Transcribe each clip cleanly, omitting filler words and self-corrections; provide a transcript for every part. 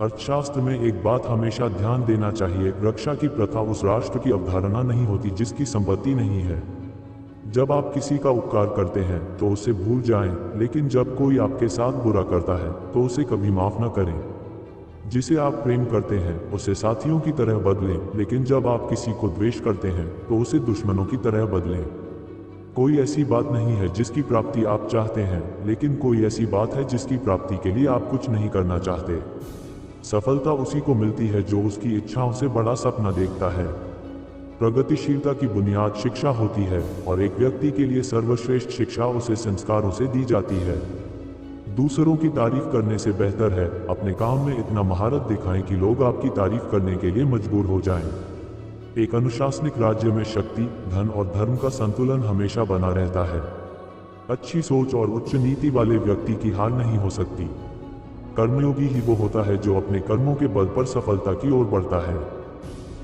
अर्थशास्त्र में एक बात हमेशा ध्यान देना चाहिए, रक्षा की प्रथा उस राष्ट्र की अवधारणा नहीं होती जिसकी संपत्ति नहीं है। जब आप किसी का उपकार करते हैं तो उसे भूल जाएं, लेकिन जब कोई आपके साथ बुरा करता है तो उसे कभी माफ न करें। जिसे आप प्रेम करते हैं उसे साथियों की तरह बदलें, लेकिन जब आप किसी को द्वेष करते हैं तो उसे दुश्मनों की तरह बदलें। कोई ऐसी बात नहीं है जिसकी प्राप्ति आप चाहते हैं, लेकिन कोई ऐसी बात है जिसकी प्राप्ति के लिए आप कुछ नहीं करना चाहते। सफलता उसी को मिलती है जो उसकी इच्छाओं से बड़ा सपना देखता है। प्रगतिशीलता की बुनियाद शिक्षा होती है और एक व्यक्ति के लिए सर्वश्रेष्ठ शिक्षा उसे संस्कारों से दी जाती है। दूसरों की तारीफ करने से बेहतर है अपने काम में इतना महारत दिखाएं कि लोग आपकी तारीफ करने के लिए मजबूर हो जाएं। एक अनुशासनिक राज्य में शक्ति, धन और धर्म का संतुलन हमेशा बना रहता है। अच्छी सोच और उच्च नीति वाले व्यक्ति की हार नहीं हो सकती। कर्मयोगी ही वो होता है जो अपने कर्मों के बल पर सफलता की ओर बढ़ता है।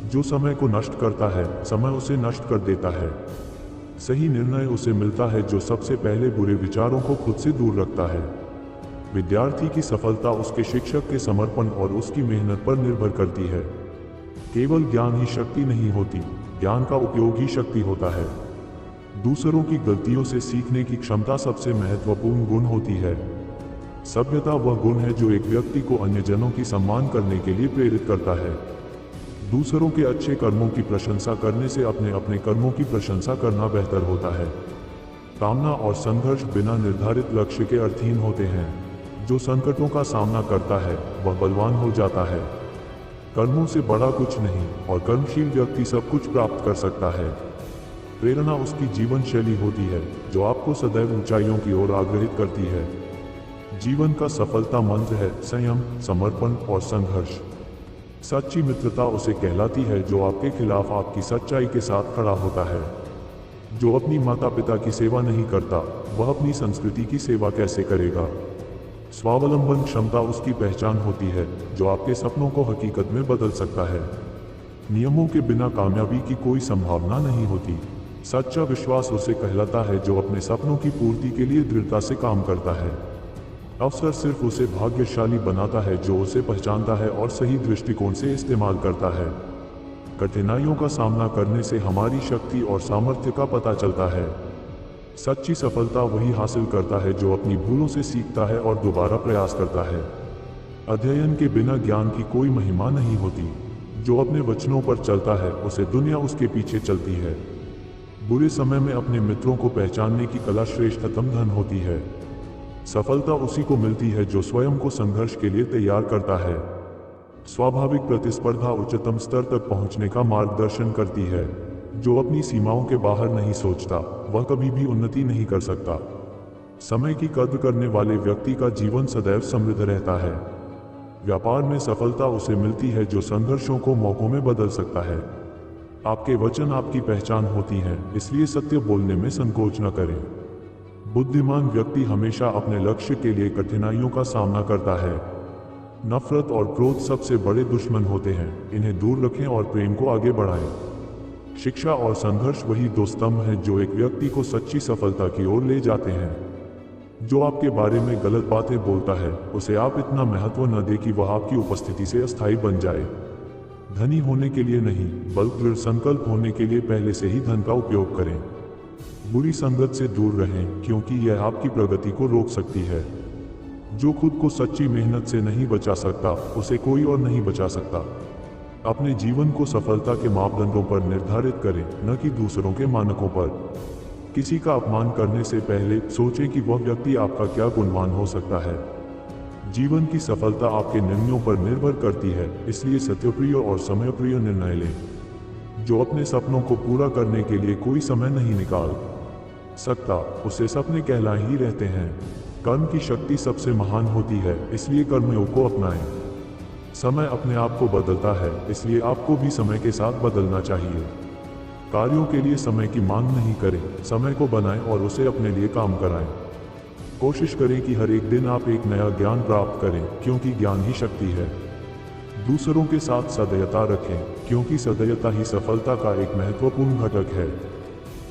जो समय को नष्ट करता है, समय उसे नष्ट कर देता है। सही निर्णय उसे मिलता है जो सबसे पहले बुरे विचारों को खुद से दूर रखता है। विद्यार्थी की सफलता उसके शिक्षक के समर्पण और उसकी मेहनत पर निर्भर करती है। केवल ज्ञान ही शक्ति नहीं होती, ज्ञान का उपयोग ही शक्ति होता है। दूसरों की गलतियों से सीखने की क्षमता सबसे महत्वपूर्ण गुण होती है। सभ्यता वह गुण है जो एक व्यक्ति को अन्य जनों की सम्मान करने के लिए प्रेरित करता है। दूसरों के अच्छे कर्मों की प्रशंसा करने से अपने अपने कर्मों की प्रशंसा करना बेहतर होता है। कामना और संघर्ष बिना निर्धारित लक्ष्य के अर्थहीन होते हैं। जो संकटों का सामना करता है वह बलवान हो जाता है। कर्मों से बड़ा कुछ नहीं और कर्मशील व्यक्ति सब कुछ प्राप्त कर सकता है। प्रेरणा उसकी जीवन शैली होती है जो आपको सदैव ऊंचाइयों की ओर आग्रहित करती है। जीवन का सफलता मंत्र है संयम, समर्पण और संघर्ष। सच्ची मित्रता उसे कहलाती है जो आपके खिलाफ आपकी सच्चाई के साथ खड़ा होता है। जो अपनी माता पिता की सेवा नहीं करता वह अपनी संस्कृति की सेवा कैसे करेगा। स्वावलंबन क्षमता उसकी पहचान होती है जो आपके सपनों को हकीकत में बदल सकता है। नियमों के बिना कामयाबी की कोई संभावना नहीं होती। सच्चा विश्वास उसे कहलाता है जो अपने सपनों की पूर्ति के लिए दृढ़ता से काम करता है। अवसर सिर्फ उसे भाग्यशाली बनाता है जो उसे पहचानता है और सही दृष्टिकोण से इस्तेमाल करता है। कठिनाइयों का सामना करने से हमारी शक्ति और सामर्थ्य का पता चलता है। सच्ची सफलता वही हासिल करता है जो अपनी भूलों से सीखता है और दोबारा प्रयास करता है। अध्ययन के बिना ज्ञान की कोई महिमा नहीं होती। जो अपने वचनों पर चलता है उसे दुनिया उसके पीछे चलती है। बुरे समय में अपने मित्रों को पहचानने की कला श्रेष्ठतम धन होती है। सफलता उसी को मिलती है जो स्वयं को संघर्ष के लिए तैयार करता है। स्वाभाविक प्रतिस्पर्धा उच्चतम स्तर तक पहुंचने का मार्गदर्शन करती है। जो अपनी सीमाओं के बाहर नहीं सोचता वह कभी भी उन्नति नहीं कर सकता। समय की कद्र करने वाले व्यक्ति का जीवन सदैव समृद्ध रहता है। व्यापार में सफलता उसे मिलती है जो संघर्षों को मौकों में बदल सकता है। आपके वचन आपकी पहचान होती हैं, इसलिए सत्य बोलने में संकोच न करें। बुद्धिमान व्यक्ति हमेशा अपने लक्ष्य के लिए कठिनाइयों का सामना करता है। नफरत और क्रोध सबसे बड़े दुश्मन होते हैं, इन्हें दूर रखें और प्रेम को आगे बढ़ाएं। शिक्षा और संघर्ष वही दो स्तंभ हैं जो एक व्यक्ति को सच्ची सफलता की ओर ले जाते हैं। जो आपके बारे में गलत बातें बोलता है उसे आप इतना महत्व न दें कि वह आपकी उपस्थिति से अस्थायी बन जाए। धनी होने के लिए नहीं बल्कि दृढ़ संकल्प होने के लिए पहले से ही धन का उपयोग करें। बुरी संगत से दूर रहें क्योंकि यह आपकी प्रगति को रोक सकती है। जो खुद को सच्ची मेहनत से नहीं बचा सकता उसे कोई और नहीं बचा सकता। अपने जीवन को सफलता के मापदंडों पर निर्धारित करें, न कि दूसरों के मानकों पर। किसी का अपमान करने से पहले सोचें कि वह व्यक्ति आपका क्या गुणवान हो सकता है। जीवन की सफलता आपके निर्णयों पर निर्भर करती है, इसलिए सत्यप्रिय और समयप्रिय निर्णय लें। जो अपने सपनों को पूरा करने के लिए कोई समय नहीं निकाल सकता उसे सपने कहला ही रहते हैं। कर्म की शक्ति सबसे महान होती है, इसलिए कर्मयोग को अपनाएं। समय अपने आप को बदलता है, इसलिए आपको भी समय के साथ बदलना चाहिए। कार्यों के लिए समय की मांग नहीं करें, समय को बनाएं और उसे अपने लिए काम कराएं। कोशिश करें कि हर एक दिन आप एक नया ज्ञान प्राप्त करें, क्योंकि ज्ञान ही शक्ति है। दूसरों के साथ सदयता रखें, क्योंकि सदयता ही सफलता का एक महत्वपूर्ण घटक है।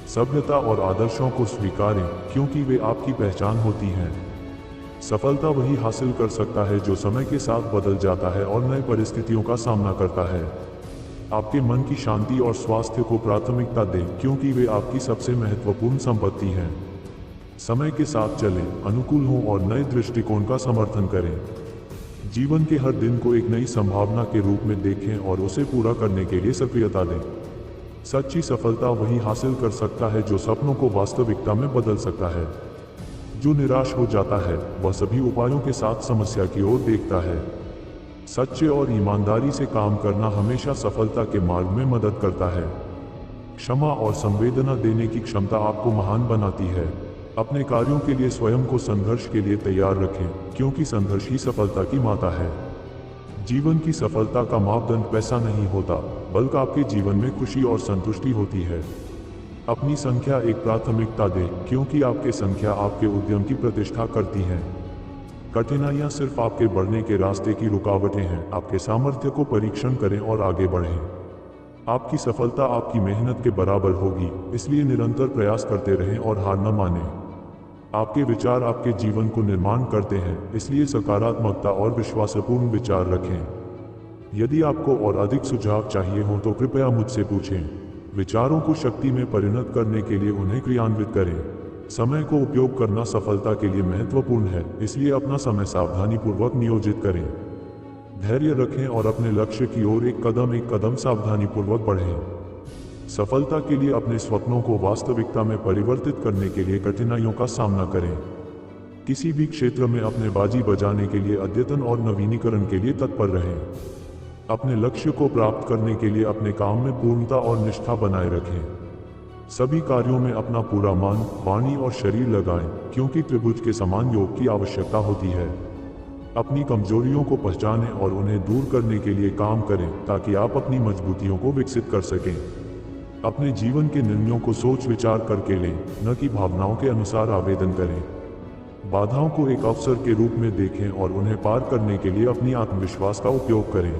सभ्यता और आदर्शों को स्वीकारें, क्योंकि वे आपकी पहचान होती हैं। सफलता वही हासिल कर सकता है जो समय के साथ बदल जाता है और नए परिस्थितियों का सामना करता है। आपके मन की शांति और स्वास्थ्य को प्राथमिकता दें, क्योंकि वे आपकी सबसे महत्वपूर्ण संपत्ति हैं। समय के साथ चलें, अनुकूल हों और नए दृष्टिकोण का समर्थन करें। जीवन के हर दिन को एक नई संभावना के रूप में देखें और उसे पूरा करने के लिए सक्रियता दें। सच्ची सफलता वही हासिल कर सकता है जो सपनों को वास्तविकता में बदल सकता है। जो निराश हो जाता है वह सभी उपायों के साथ समस्या की ओर देखता है। सच्चे और ईमानदारी से काम करना हमेशा सफलता के मार्ग में मदद करता है। क्षमा और संवेदना देने की क्षमता आपको महान बनाती है। अपने कार्यों के लिए स्वयं को संघर्ष के लिए तैयार रखें, क्योंकि संघर्ष ही सफलता की माता है। जीवन की सफलता का मापदंड पैसा नहीं होता, बल्कि आपके जीवन में खुशी और संतुष्टि होती है। अपनी संख्या एक प्राथमिकता दें, क्योंकि आपकी संख्या आपके उद्यम की प्रतिष्ठा करती हैं। कठिनाइयां सिर्फ आपके बढ़ने के रास्ते की रुकावटें हैं। आपके सामर्थ्य को परीक्षण करें और आगे बढ़ें। आपकी सफलता आपकी मेहनत के बराबर होगी, इसलिए निरंतर प्रयास करते रहें और हार न मानें। आपके विचार आपके जीवन को निर्माण करते हैं, इसलिए सकारात्मकता और विश्वासपूर्ण विचार रखें। यदि आपको और अधिक सुझाव चाहिए हो तो कृपया मुझसे पूछें। विचारों को शक्ति में परिणत करने के लिए उन्हें क्रियान्वित करें। समय को उपयोग करना सफलता के लिए महत्वपूर्ण है, इसलिए अपना समय सावधानीपूर्वक नियोजित करें। धैर्य रखें और अपने लक्ष्य की ओर एक कदम सावधानीपूर्वक बढ़ें। सफलता के लिए अपने स्वप्नों को वास्तविकता में परिवर्तित करने के लिए कठिनाइयों का सामना करें। किसी भी क्षेत्र में अपने बाजी बजाने के लिए अद्यतन और नवीनीकरण के लिए तत्पर रहें। अपने लक्ष्य को प्राप्त करने के लिए अपने काम में पूर्णता और निष्ठा बनाए रखें। सभी कार्यों में अपना पूरा मन, वाणी और शरीर लगाएं, क्योंकि त्रिभुज के समान योग की आवश्यकता होती है। अपनी कमजोरियों को पहचानें और उन्हें दूर करने के लिए काम करें, ताकि आप अपनी मजबूतियों को विकसित कर सकें। अपने जीवन के निर्णयों को सोच विचार करके लें, न कि भावनाओं के अनुसार आवेदन करें। बाधाओं को एक अवसर के रूप में देखें और उन्हें पार करने के लिए अपनी आत्मविश्वास का उपयोग करें।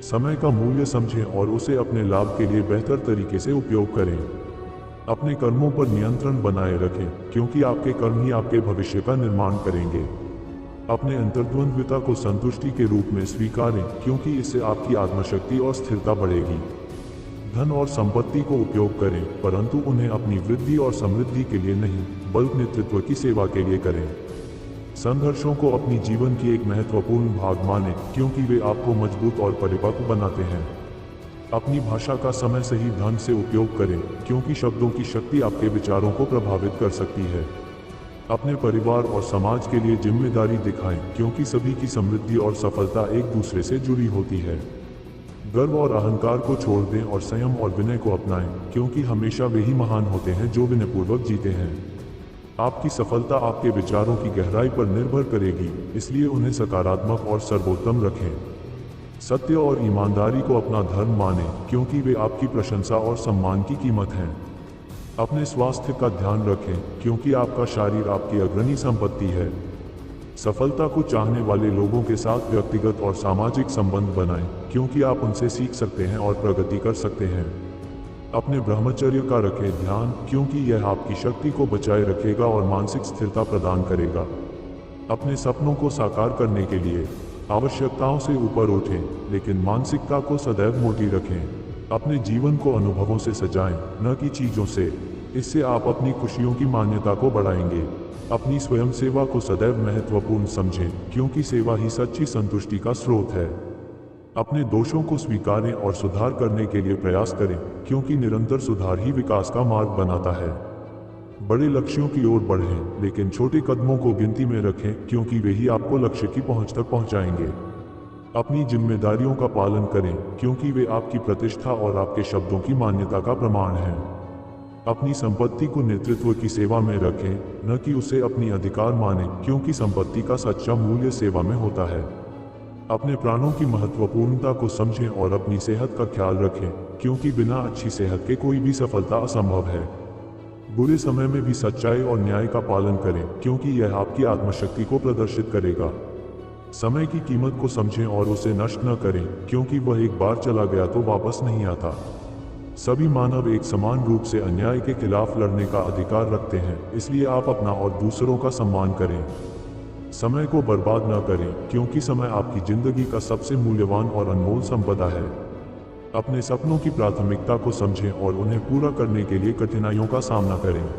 समय का मूल्य समझें और उसे अपने लाभ के लिए बेहतर तरीके से उपयोग करें। अपने कर्मों पर नियंत्रण बनाए रखें, क्योंकि आपके कर्म ही आपके भविष्य का निर्माण करेंगे। अपने अंतर्द्वंद्विता को संतुष्टि के रूप में स्वीकारें, क्योंकि इससे आपकी आत्मशक्ति और स्थिरता बढ़ेगी। धन और संपत्ति को उपयोग करें, परंतु उन्हें अपनी वृद्धि और समृद्धि के लिए नहीं, बल्कि नेतृत्व की सेवा के लिए करें। संघर्षों को अपनी जीवन की एक महत्वपूर्ण भाग मानें, क्योंकि वे आपको मजबूत और परिपक्व बनाते हैं। अपनी भाषा का समय सही ढंग से उपयोग करें, क्योंकि शब्दों की शक्ति आपके विचारों को प्रभावित कर सकती है। अपने परिवार और समाज के लिए जिम्मेदारी दिखाएं, क्योंकि सभी की समृद्धि और सफलता एक दूसरे से जुड़ी होती है। गर्व और अहंकार को छोड़ दें और संयम और विनय को अपनाएं, क्योंकि हमेशा वे ही महान होते हैं जो विनयपूर्वक जीते हैं। आपकी सफलता आपके विचारों की गहराई पर निर्भर करेगी, इसलिए उन्हें सकारात्मक और सर्वोत्तम रखें। सत्य और ईमानदारी को अपना धर्म मानें, क्योंकि वे आपकी प्रशंसा और सम्मान की कीमत हैं। अपने स्वास्थ्य का ध्यान रखें, क्योंकि आपका शरीर आपकी अग्रणी संपत्ति है। सफलता को चाहने वाले लोगों के साथ व्यक्तिगत और सामाजिक संबंध बनाएं, क्योंकि आप उनसे सीख सकते हैं और प्रगति कर सकते हैं। अपने ब्रह्मचर्य का रखें ध्यान, क्योंकि यह आपकी शक्ति को बचाए रखेगा और मानसिक स्थिरता प्रदान करेगा। अपने सपनों को साकार करने के लिए आवश्यकताओं से ऊपर उठें, लेकिन मानसिकता को सदैव मोटी रखें। अपने जीवन को अनुभवों से सजाएं, न कि चीजों से। इससे आप अपनी खुशियों की मान्यता को बढ़ाएंगे। अपनी स्वयं सेवा को सदैव महत्वपूर्ण समझें, क्योंकि सेवा ही सच्ची संतुष्टि का स्रोत है। अपने दोषों को स्वीकारें और सुधार करने के लिए प्रयास करें, क्योंकि निरंतर सुधार ही विकास का मार्ग बनाता है। बड़े लक्ष्यों की ओर बढ़ें, लेकिन छोटे कदमों को गिनती में रखें, क्योंकि वे ही आपको लक्ष्य की पहुंच तक पहुंचाएंगे। अपनी जिम्मेदारियों का पालन करें, क्योंकि वे आपकी प्रतिष्ठा और आपके शब्दों की मान्यता का प्रमाण हैं। अपनी संपत्ति को नेतृत्व की सेवा में रखें, न कि उसे अपनी अधिकार मानें, क्योंकि संपत्ति का सच्चा मूल्य सेवा में होता है। अपने प्राणों की महत्वपूर्णता को समझें और अपनी सेहत का ख्याल रखें, क्योंकि बिना अच्छी सेहत के कोई भी सफलता असंभव है। बुरे समय में भी सच्चाई और न्याय का पालन करें, क्योंकि यह आपकी आत्मशक्ति को प्रदर्शित करेगा। समय की कीमत को समझें और उसे नष्ट न करें, क्योंकि वह एक बार चला गया तो वापस नहीं आता। सभी मानव एक समान रूप से अन्याय के खिलाफ लड़ने का अधिकार रखते हैं, इसलिए आप अपना और दूसरों का सम्मान करें। समय को बर्बाद न करें, क्योंकि समय आपकी जिंदगी का सबसे मूल्यवान और अनमोल संपदा है। अपने सपनों की प्राथमिकता को समझें और उन्हें पूरा करने के लिए कठिनाइयों का सामना करें।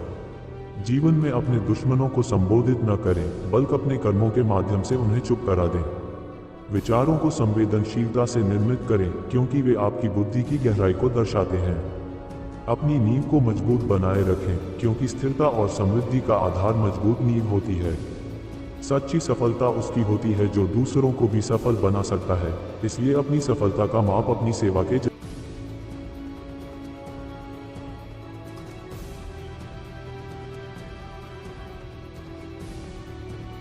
जीवन में अपने दुश्मनों को संबोधित न करें, बल्कि अपने कर्मों के माध्यम से उन्हें चुप करा दें। विचारों को संवेदनशीलता से निर्मित करें, क्योंकि वे आपकी बुद्धि की गहराई को दर्शाते हैं। अपनी नींव को मजबूत बनाए रखें, क्योंकि स्थिरता और समृद्धि का आधार मजबूत नींव होती है। सच्ची सफलता उसकी होती है जो दूसरों को भी सफल बना सकता है, इसलिए अपनी सफलता का माप अपनी सेवा के